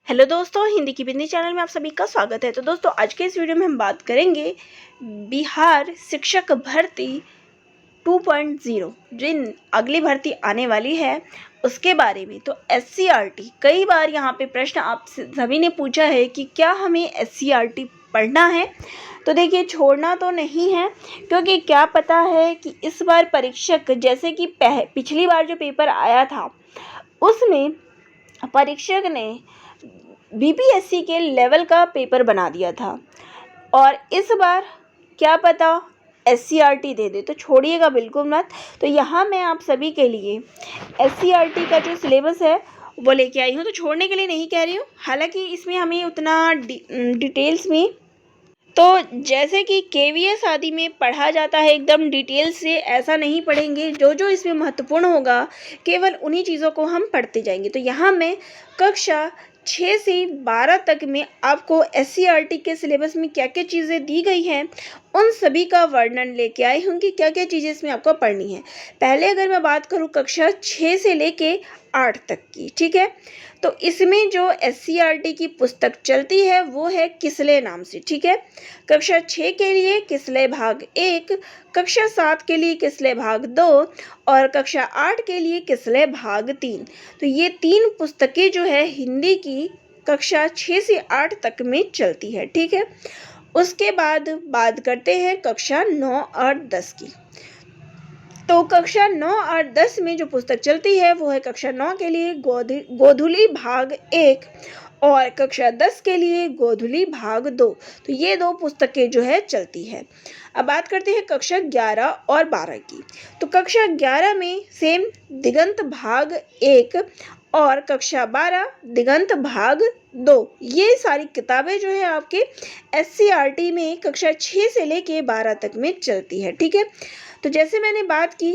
Hello दोस्तों, हिंदी की बिंदी channel में आप सभी का स्वागत है। तो दोस्तों, आज के इस वीडियो में हम बात करेंगे बिहार शिक्षक भर्ती 2.0 जिन अगली भर्ती आने वाली है उसके बारे में। तो SCRT, कई बार यहाँ पे प्रश्न आप सभी ने पूछा है कि क्या हमें SCRT पढ़ना है। तो देखिए, छोड़ना तो नहीं है, क्योंकि क्या पता है कि इस बार परीक्षक, जैसे कि पिछली बार जो पेपर आया था उसमें परीक्षक ने BPSC के लेवल का पेपर बना दिया था, और इस बार क्या पता SCRT दे दे। तो छोड़िएगा बिल्कुल मत। तो यहाँ मैं आप सभी के लिए SCRT का जो सिलेबस है वो लेके आई हूँ। तो छोड़ने के लिए नहीं कह रही हूँ, हालांकि इसमें हमें उतना डिटेल्स में, तो जैसे कि KVS आदि में पढ़ा जाता है एकदम डिटेल से, ऐसा नहीं पढ़ेंगे। जो जो इसमें महत्वपूर्ण होगा केवल उन्हीं चीज़ों को हम पढ़ते जाएंगे। तो यहाँ मैं कक्षा 6 से 12 तक में आपको SCRT के सिलेबस में क्या क्या चीज़ें दी गई हैं उन सभी का वर्णन लेके आई हूँ कि क्या क्या चीज़ें इसमें आपको पढ़नी है। पहले अगर मैं बात करूँ कक्षा 6 से लेके 8 तक की, ठीक है, तो इसमें जो SCRT की पुस्तक चलती है वो है किसले नाम से, ठीक है। कक्षा 6 के लिए किसले भाग 1, कक्षा 7 के लिए किसले भाग 2 और कक्षा 8 के लिए किसले भाग 3। तो ये 3 पुस्तकें जो है हिंदी की कक्षा 6 से 8 तक में चलती है, ठीक है। उसके बाद बात करते हैं कक्षा 9 और 10 की। तो कक्षा 9 और 10 में जो पुस्तक चलती है वो है कक्षा 9 के लिए गोधुली भाग 1 और कक्षा 10 के लिए गोधुली भाग 2। तो ये 2 पुस्तकें जो है चलती है। अब बात करते हैं कक्षा 11 और 12 की। तो कक्षा 11 में सेम दिगंत भाग 1 और कक्षा 12 दिगंत भाग 2। ये सारी किताबें जो है आपके SCRT में कक्षा 6 से लेके 12 तक में चलती है, ठीक है। तो जैसे मैंने बात की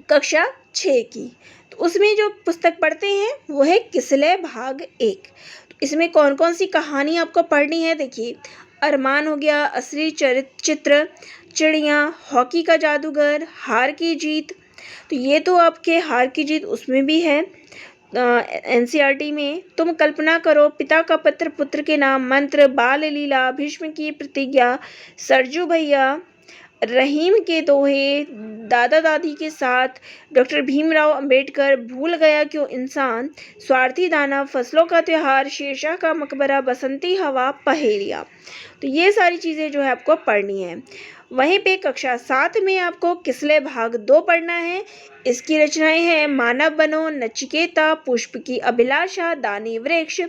कक्षा 6 की, तो उसमें जो पुस्तक पढ़ते हैं वो है किसले भाग 1। तो इसमें कौन कौन सी कहानी आपको पढ़नी है, देखिए, अरमान हो गया, असली चित्र, चिड़िया, हॉकी का जादूगर, हार की जीत। तो ये तो आपके हार की जीत उसमें भी है NCRT में। तुम कल्पना करो, पिता का पत्र, पुत्र के नाम, मंत्र, बाल लीला, भीष्म की प्रतिज्ञा, सरजू भैया, रहीम के दोहे, दादा दादी के साथ, डॉक्टर भीमराव अंबेडकर, भूल गया क्यों इंसान, स्वार्थी दानव, फसलों का त्योहार, शेरशाह का मकबरा, बसंती हवा, पहेलियाँ। तो ये सारी चीज़ें जो है आपको पढ़नी है। वहीं पे कक्षा 7 में आपको किसले भाग 2 पढ़ना है। इसकी रचनाएं हैं मानव बनो, नचिकेता, पुष्प की अभिलाषा, दानी वृक्ष,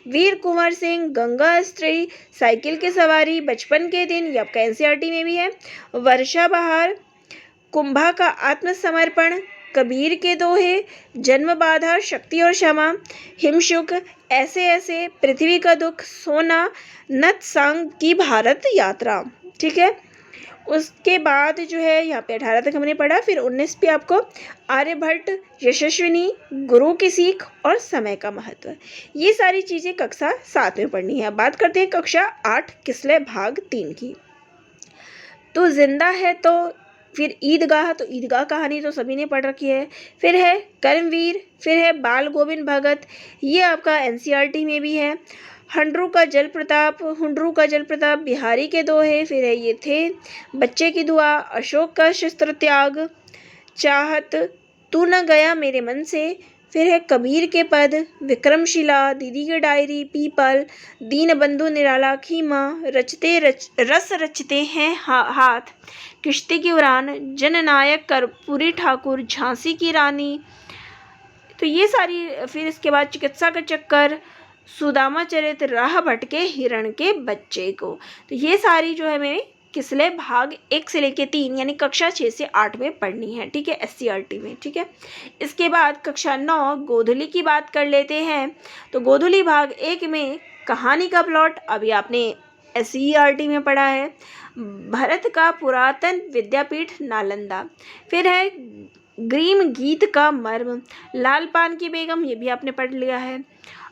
वीर कुंवर सिंह, गंगा स्त्री, साइकिल की सवारी, बचपन के दिन, ये आपका NCRT में भी है, वर्षा बहार, कुंभा का आत्मसमर्पण, कबीर के दोहे, जन्म बाधा, शक्ति और क्षमा, हिमशुक, ऐसे ऐसे, पृथ्वी का दुख, सोना, नतसांग की भारत यात्रा, ठीक है। उसके बाद जो है यहाँ पे 18 तक हमने पढ़ा, फिर 19 पे आपको आर्यभट्ट, यशस्विनी, गुरु की सीख और समय का महत्व, ये सारी चीज़ें कक्षा 7 में पढ़नी है। बात करते हैं कक्षा 8 किसले भाग 3 की। तो जिंदा है, तो फिर ईदगाह, तो ईदगाह कहानी तो सभी ने पढ़ रखी है। फिर है कर्मवीर, फिर है बाल गोविंद भगत, ये आपका NCRT में भी है। हुंडरू का जल प्रताप, बिहारी के दोहे, फिर है ये थे, बच्चे की दुआ, अशोक का शस्त्र त्याग, चाहत, तू न गया मेरे मन से, फिर है कबीर के पद, विक्रमशिला, दीदी की डायरी, पीपल, दीन बंधु निराला, खीमा, रस रचते हैं हाथ, किश्ती की उड़ान, जननायक, कर्पूरी ठाकुर, झांसी की रानी। तो ये सारी, फिर इसके बाद चिकित्सा का चक्कर, सुदामा चरित, राह भटके हिरण के बच्चे को। तो ये सारी जो है मेरे किसले भाग 1 से लेके 3 यानी कक्षा 6 से 8 में पढ़नी है, ठीक है, SCRT में, ठीक है। इसके बाद कक्षा 9 गोधुली की बात कर लेते हैं। तो गोधुली भाग 1 में कहानी का प्लॉट अभी आपने SCRT में पढ़ा है, भारत का पुरातन विद्यापीठ नालंदा, फिर है ग्रीम गीत का मर्म, लाल पान की बेगम, ये भी आपने पढ़ लिया है,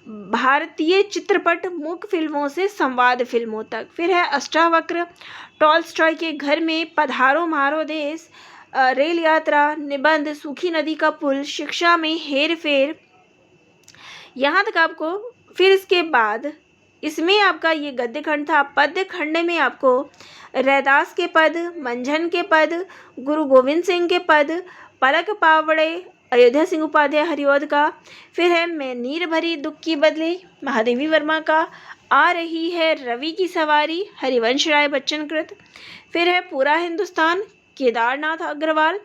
भारतीय चित्रपट मूक फिल्मों से संवाद फिल्मों तक, फिर है अष्टावक्र, टॉलस्टॉय के घर में, पधारो मारो देश, रेल यात्रा, निबंध, सूखी नदी का पुल, शिक्षा में हेर फेर, यहाँ तक आपको फिर इसके बाद इसमें आपका ये गद्य खंड था। पद्य खंड में आपको रैदास के पद, मंझन के पद, गुरु गोविंद सिंह के पद, पलक पावड़े, अयोध्या सिंह उपाध्याय हरिऔध का, फिर है मैं नीर भरी दुख की बदली महादेवी वर्मा का, आ रही है रवि की सवारी हरिवंश राय बच्चन कृत, फिर है पूरा हिंदुस्तान केदारनाथ अग्रवाल,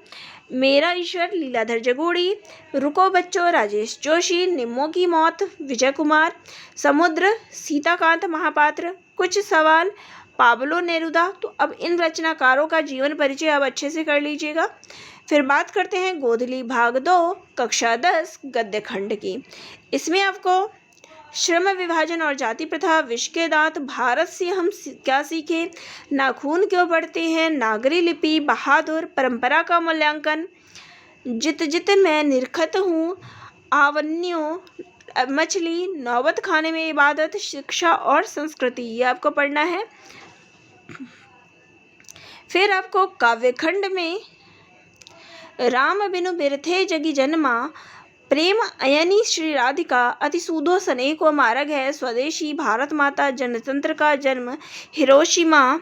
मेरा ईश्वर लीलाधर जगोड़ी, रुको बच्चों राजेश जोशी, निम्मों की मौत विजय कुमार, समुद्र सीताकांत महापात्र, कुछ सवाल पाब्लो नेरुदा। तो अब इन रचनाकारों का जीवन परिचय अब अच्छे से कर लीजिएगा। फिर बात करते हैं गोधली भाग 2 कक्षा 10 गद्य खंड की। इसमें आपको श्रम विभाजन और जाति प्रथा, विष के दांत, भारत से हम क्या सीखे, नाखून क्यों बढ़ते हैं, नागरी लिपि, बहादुर, परंपरा का मूल्यांकन, जित जित मैं निरखत हूँ, आवन्यों, मछली, नौबत खाने में इबादत, शिक्षा और संस्कृति, ये आपको पढ़ना है। फिर आपको काव्यखंड में राम बिनु बिरथे जगी जन्मा, प्रेम अयनी श्री राधिका, अति सूदो स्नेह को मार्ग है, स्वदेशी, भारत माता, जनतंत्र का जन्म, हिरोशिमा,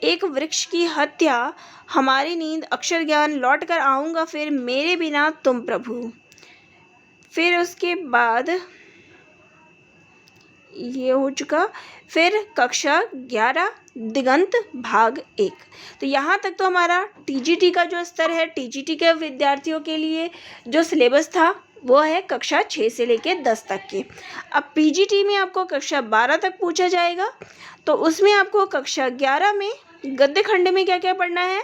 एक वृक्ष की हत्या, हमारी नींद, अक्षर ज्ञान, लौट कर आऊँगा फिर, मेरे बिना तुम प्रभु। फिर उसके बाद ये हो चुका। फिर कक्षा 11 दिगंत भाग 1। तो यहाँ तक तो हमारा टीजीटी का जो स्तर है, टीजीटी के विद्यार्थियों के लिए जो सिलेबस था वो है कक्षा 6 से लेके 10 तक के। अब पीजीटी में आपको कक्षा 12 तक पूछा जाएगा, तो उसमें आपको कक्षा 11 में गद्य खंड में क्या क्या पढ़ना है।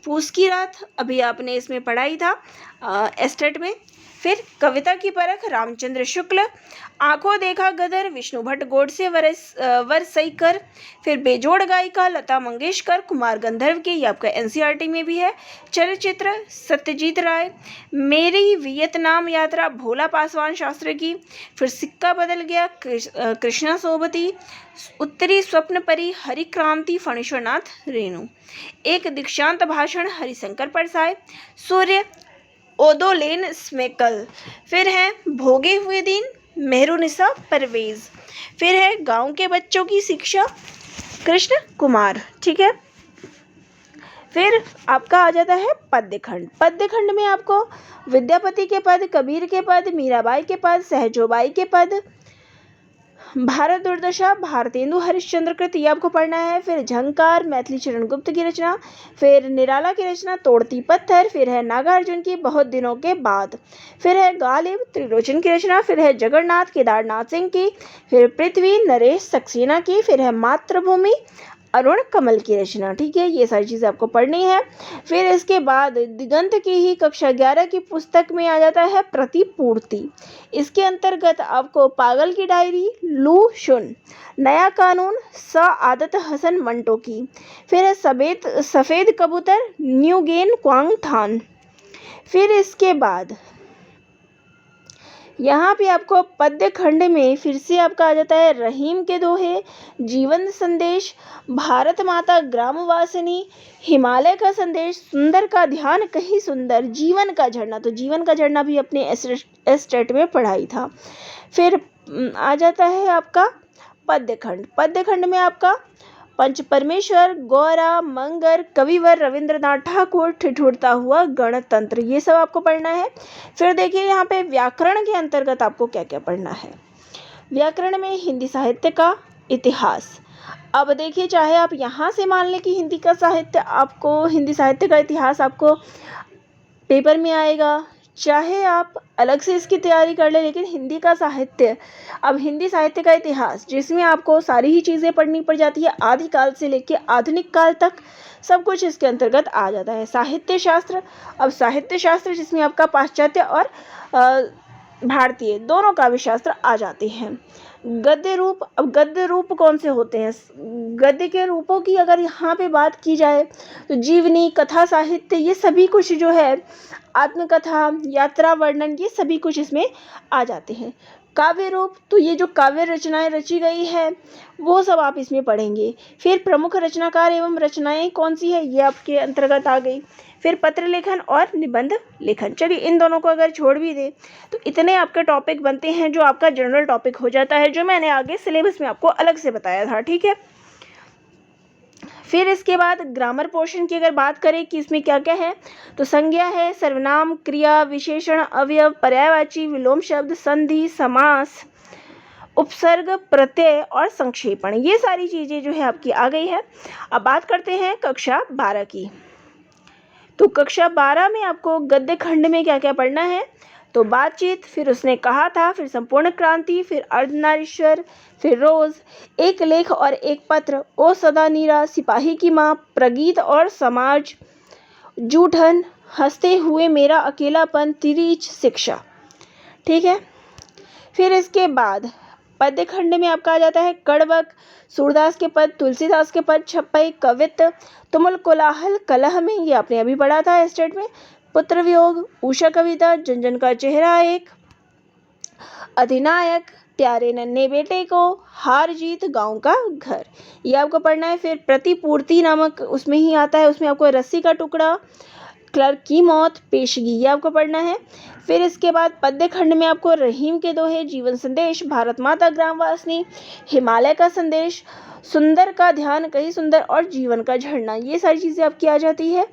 पूस की रात अभी आपने इसमें पढ़ा ही था एस्टेट में। फिर कविता की परख रामचंद्र शुक्ल, आंखों देखा गदर विष्णु भट्ट गोडसे वरसईकर, फिर बेजोड़ गायिका लता मंगेशकर कुमार गंधर्व की, ये आपका एनसीईआरटी में भी है। चलचित्र सत्यजीत राय, मेरी वियतनाम यात्रा भोला पासवान शास्त्री की, फिर सिक्का बदल गया कृष्णा सोबती, उत्तरी स्वप्न परी हरिक्रांति फणीश्वरनाथ रेणु, एक दीक्षांत भाषण हरिशंकर परसाई, सूर्य ओदोलेन स्मेकल, फिर है भोगे हुए दिन मेहरुनिसा परवेज, फिर है गांव के बच्चों की शिक्षा कृष्ण कुमार। ठीक है, फिर आपका आ जाता है पद्यखंड। पद्यखंड में आपको विद्यापति के पद, कबीर के पद, मीराबाई के पद, सहजोबाई के पद, भारत दुर्दशा, भारतेंदु हरिश्चंद्र कृत, ये आपको पढ़ना है। फिर झंकार मैथिली चरण गुप्त की रचना, फिर निराला की रचना तोड़ती पत्थर, फिर है नागार्जुन की बहुत दिनों के बाद, फिर है गालिब त्रिलोचन की रचना, फिर है जगन्नाथ केदारनाथ सिंह की, फिर पृथ्वी नरेश सक्सेना की, फिर है मातृभूमि अरुण कमल की रचना। ठीक है, ये सारी चीज़ें आपको पढ़नी है। फिर इसके बाद दिगंत की ही कक्षा 11 की पुस्तक में आ जाता है प्रतिपूर्ति। इसके अंतर्गत आपको पागल की डायरी, लू शुन, नया कानून, आदत हसन मंटो की, फिर है सफ़ेद कबूतर, न्यूगेन क्वांग थान। फिर इसके बाद यहाँ पे आपको पद्य खंड में फिर से आपका आ जाता है रहीम के दोहे, जीवन संदेश, भारत माता ग्रामवासिनी, हिमालय का संदेश, सुंदर का ध्यान कहीं सुंदर, जीवन का झरना। तो जीवन का झरना भी अपने एस्टेट में पढ़ाई था। फिर आ जाता है आपका पद्यखंड। पद्यखंड में आपका पंच परमेश्वर, गौरा, मंगर, कविवर रविंद्रनाथ ठाकुर, ठिठुरता हुआ गणतंत्र, ये सब आपको पढ़ना है। फिर देखिए यहाँ पे व्याकरण के अंतर्गत आपको क्या क्या पढ़ना है। व्याकरण में हिंदी साहित्य का इतिहास। अब देखिए, चाहे आप यहाँ से मान लें कि हिंदी साहित्य का इतिहास आपको पेपर में आएगा, चाहे आप अलग से इसकी तैयारी कर ले, लेकिन हिंदी साहित्य का इतिहास जिसमें आपको सारी ही चीज़ें पढ़नी पड़ जाती है, आदिकाल से लेके आधुनिक काल तक सब कुछ इसके अंतर्गत आ जाता है। साहित्य शास्त्र, अब साहित्य शास्त्र जिसमें आपका पाश्चात्य और भारतीय दोनों काव्य शास्त्र आ जाते हैं। गद्य रूप, अब गद्य रूप कौन से होते हैं, गद्य के रूपों की अगर यहाँ पे बात की जाए तो जीवनी, कथा साहित्य, ये सभी कुछ जो है, आत्मकथा, यात्रा वर्णन, ये सभी कुछ इसमें आ जाते हैं। काव्य रूप, तो ये जो काव्य रचनाएं रची गई है वो सब आप इसमें पढ़ेंगे। फिर प्रमुख रचनाकार एवं रचनाएं कौन सी है, ये आपके अंतर्गत आ गई। फिर पत्र लेखन और निबंध लेखन। चलिए इन दोनों को अगर छोड़ भी दे तो इतने आपके टॉपिक बनते हैं जो आपका जनरल टॉपिक हो जाता है, जो मैंने आगे सिलेबस में आपको अलग से बताया था। ठीक है, फिर इसके बाद ग्रामर पोर्शन की अगर बात करें कि इसमें क्या क्या है, तो संज्ञा है, सर्वनाम, क्रिया, विशेषण, अवयव, पर्यायवाची, विलोम शब्द, संधि, समास, उपसर्ग, प्रत्यय और संक्षेपण, ये सारी चीज़ें जो है आपकी आ गई है। अब बात करते हैं कक्षा 12 की। तो कक्षा 12 में आपको गद्य खंड में क्या क्या पढ़ना है, तो बातचीत, फिर उसने कहा था, फिर संपूर्ण क्रांति, फिर अर्धनारीश्वर, फिर रोज, एक लेख और एक पत्र, ओ सदा नीरा, सिपाही की माँ, प्रगीत और समाज, जूठन, हंसते हुए मेरा अकेलापन, तिरीच, शिक्षा। ठीक है, फिर इसके बाद पद्य खंड में आपका आ जाता है कड़वक, सूरदास के पद, तुलसीदास के पद, छप्पई, कवित्त, तुमुल, कोलाहल, कलह में, ये आपने अभी पढ़ा था स्टेट में, पुत्र वियोग, उषा कविता, जन का चेहरा एक, अधिनायक, प्यारे नन्हे बेटे को, हार जीत, गांव का घर, ये आपको पढ़ना है। फिर प्रतिपूर्ति नामक उसमें ही आता है, उसमें आपको रस्सी का टुकड़ा, क्लर्क की मौत, पेशगी, ये आपको पढ़ना है। फिर इसके बाद पद्य खंड में आपको रहीम के दोहे, जीवन संदेश, भारत माता ग्रामवासिनी, हिमालय का संदेश, सुंदर का ध्यान, कहीं सुंदर और जीवन का झरना, ये सारी चीज़ें आपकी आ जाती है।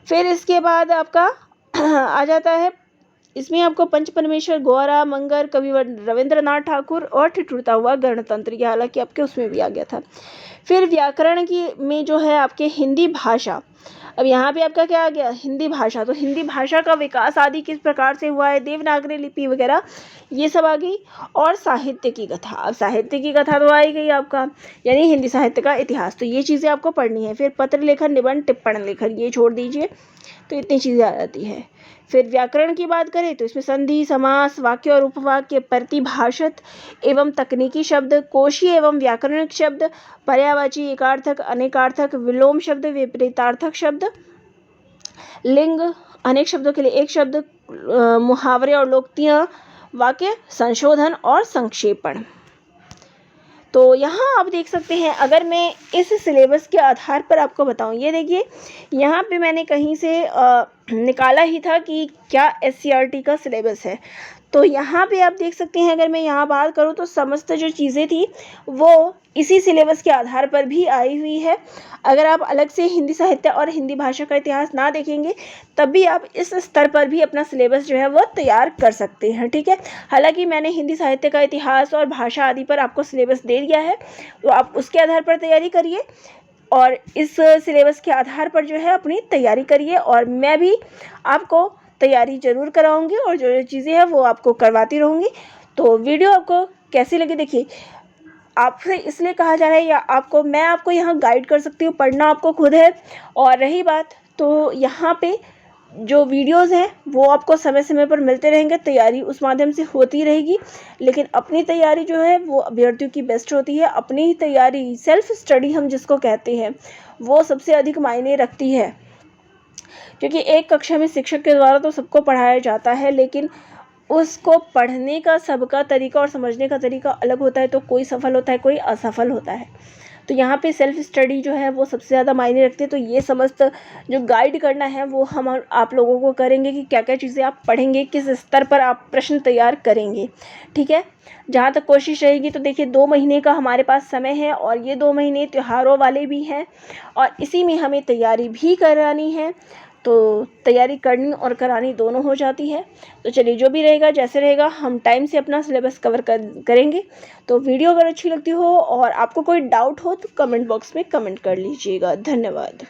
फिर इसके बाद आपका आ जाता है, इसमें आपको पंच परमेश्वर, गौरा, मंगर, कवि रविंद्रनाथ ठाकुर और ठिठुरता हुआ गणतंत्र, ये हालांकि आपके उसमें भी आ गया था। फिर व्याकरण की में जो है आपके हिंदी भाषा, अब यहाँ पे आपका क्या आ गया, हिंदी भाषा, तो हिंदी भाषा का विकास आदि किस प्रकार से हुआ है, देवनागरी लिपि वगैरह, ये सब आ गई। और साहित्य की कथा, अब साहित्य की कथा तो आई गई आपका, यानी हिंदी साहित्य का इतिहास, तो ये चीज़ें आपको पढ़नी है। फिर पत्र लेखन, निबंध, टिप्पण लेखन, ये छोड़ दीजिए, तो इतनी चीज़ें आ जाती है। फिर व्याकरण की बात करें तो इसमें संधि, समास, वाक्य और उपवाक्य, प्रतिभाषित एवं तकनीकी शब्द, कोशीय एवं व्याकरणिक शब्द, पर्यायवाची, एकार्थक, अनेकार्थक, विलोम शब्द, विपरीतार्थक शब्द, लिंग, अनेक शब्दों के लिए एक शब्द, मुहावरे और लोकोक्तियाँ, वाक्य संशोधन और संक्षेपण। तो यहाँ आप देख सकते हैं, अगर मैं इस सिलेबस के आधार पर आपको बताऊँ, ये देखिए यहाँ पे मैंने कहीं से निकाला ही था कि क्या SCRT का सिलेबस है, तो यहाँ पे आप देख सकते हैं, अगर मैं यहाँ बात करूँ तो समस्त जो चीज़ें थी वो इसी सिलेबस के आधार पर भी आई हुई है। अगर आप अलग से हिंदी साहित्य और हिंदी भाषा का इतिहास ना देखेंगे तब भी आप इस स्तर पर भी अपना सिलेबस जो है वो तैयार कर सकते हैं। ठीक है, हालांकि मैंने हिंदी साहित्य का इतिहास और भाषा आदि पर आपको सिलेबस दे दिया है, तो आप उसके आधार पर तैयारी करिए और इस सिलेबस के आधार पर जो है अपनी तैयारी करिए, और मैं भी आपको तैयारी ज़रूर कराऊंगी और जो जो चीज़ें हैं वो आपको करवाती रहूँगी। तो वीडियो आपको कैसी लगी, देखिए आपसे इसलिए कहा जा रहा है, या मैं आपको यहाँ गाइड कर सकती हूँ, पढ़ना आपको खुद है। और रही बात, तो यहाँ पे जो वीडियोस हैं वो आपको समय समय पर मिलते रहेंगे, तैयारी उस माध्यम से होती रहेगी, लेकिन अपनी तैयारी जो है वो अभ्यर्थियों की बेस्ट होती है। अपनी तैयारी, सेल्फ स्टडी हम जिसको कहते हैं, वो सबसे अधिक मायने रखती है, क्योंकि एक कक्षा में शिक्षक के द्वारा तो सबको पढ़ाया जाता है, लेकिन उसको पढ़ने का सबका तरीका और समझने का तरीका अलग होता है, तो कोई सफल होता है, कोई असफल होता है। तो यहाँ पे सेल्फ स्टडी जो है वो सबसे ज़्यादा मायने रखती है। तो ये समस्त जो गाइड करना है वो हम आप लोगों को करेंगे कि क्या क्या चीज़ें आप पढ़ेंगे, किस स्तर पर आप प्रश्न तैयार करेंगे। ठीक है, जहाँ तक कोशिश रहेगी, तो देखिए 2 महीने का हमारे पास समय है, और ये 2 महीने त्योहारों वाले भी हैं, और इसी में हमें तैयारी भी करानी है, तो तैयारी करनी और करानी दोनों हो जाती है। तो चलिए, जो भी रहेगा जैसे रहेगा, हम टाइम से अपना सिलेबस कवर करेंगे। तो वीडियो अगर अच्छी लगती हो और आपको कोई डाउट हो तो कमेंट बॉक्स में कमेंट कर लीजिएगा। धन्यवाद।